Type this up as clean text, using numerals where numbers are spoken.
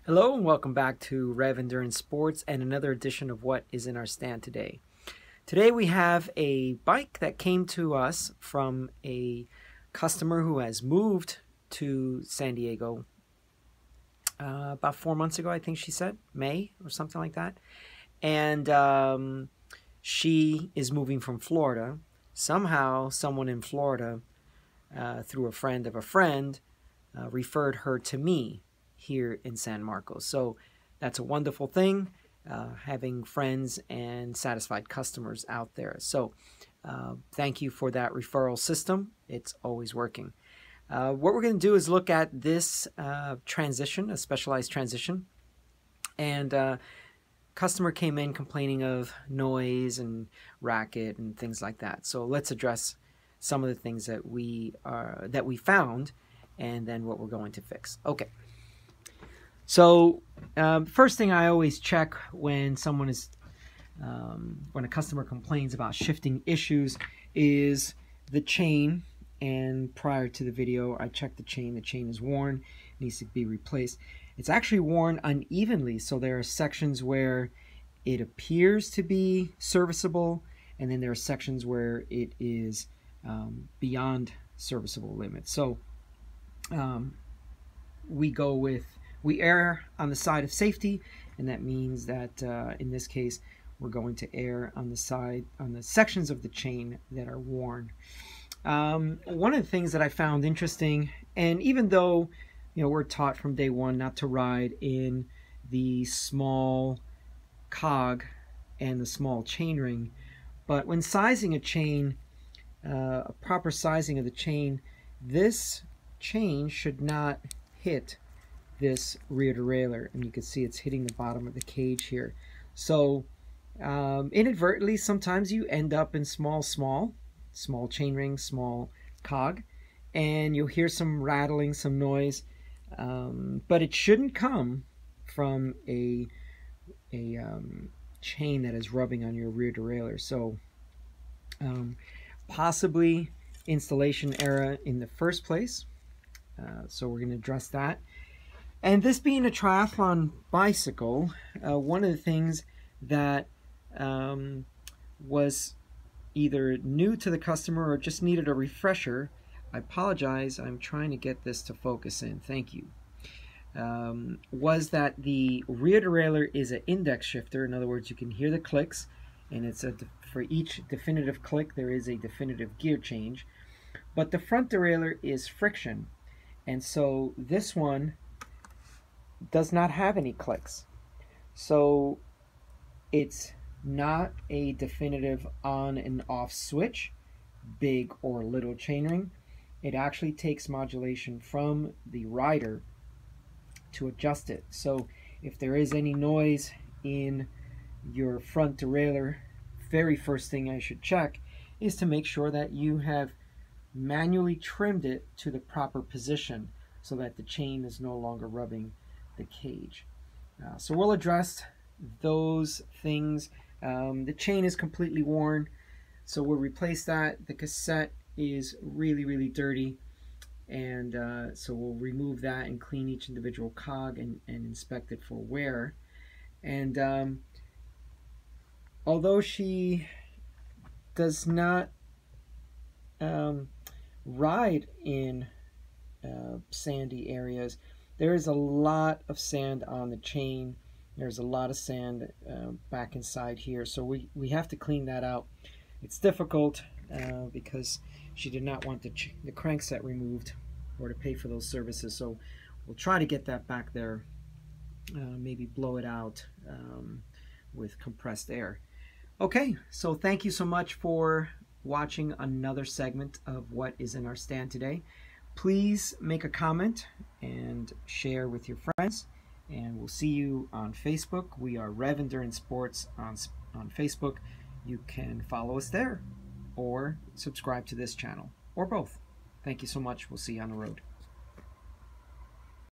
Hello and welcome back to Rev Endurance Sports and another edition of What is in Our Stand Today. Today we have a bike that came to us from a customer who has moved to San Diego about 4 months ago, I think she said, May or something like that. And she is moving from Florida. Somehow someone in Florida, through a friend of a friend, referred her to me here in San Marcos. So that's a wonderful thing, having friends and satisfied customers out there. So thank you for that referral system. It's always working. What we're going to do is look at this transition, a specialized transition. And customer came in complaining of noise and racket and things like that. So let's address some of the things that we found and then what we're going to fix. Okay. So first thing I always check when when a customer complains about shifting issues is the chain. And prior to the video, I checked the chain. The chain is worn, needs to be replaced. It's actually worn unevenly, so there are sections where it appears to be serviceable, and then there are sections where it is beyond serviceable limits. So we err on the side of safety, and that means that in this case we're going to err on the sections of the chain that are worn. One of the things that I found interesting, and even though we're taught from day one not to ride in the small cog and the small chain ring, but when sizing a chain, a proper sizing of the chain, this chain should not hit this rear derailleur, and you can see it's hitting the bottom of the cage here. So inadvertently, sometimes you end up in small chain ring, small cog, and you'll hear some rattling, some noise, but it shouldn't come from a chain that is rubbing on your rear derailleur. So possibly installation error in the first place. So we're going to address that. And this being a triathlon bicycle, one of the things that was either new to the customer or just needed a refresher, I apologize, I'm trying to get this to focus in, thank you, was that the rear derailleur is an index shifter. In other words, you can hear the clicks, and it's for each definitive click there is a definitive gear change. But the front derailleur is friction, and so this one does not have any clicks. So it's not a definitive on and off switch, big or little chainring. It actually takes modulation from the rider to adjust it. So if there is any noise in your front derailleur, very first thing I should check is to make sure that you have manually trimmed it to the proper position so that the chain is no longer rubbing the cage. So we'll address those things. The chain is completely worn, so we'll replace that. The cassette is really dirty, and so we'll remove that and clean each individual cog and inspect it for wear. And although she does not ride in sandy areas, there is a lot of sand on the chain. There's a lot of sand back inside here, so we have to clean that out. It's difficult because she did not want the crankset removed or to pay for those services, so we'll try to get that back there, maybe blow it out with compressed air. Okay, so thank you so much for watching another segment of What is in Our Stand Today. Please make a comment and share with your friends, and we'll see you on Facebook. We are Rev Endurance Sports on Facebook. You can follow us there or subscribe to this channel, or both. Thank you so much. We'll see you on the road.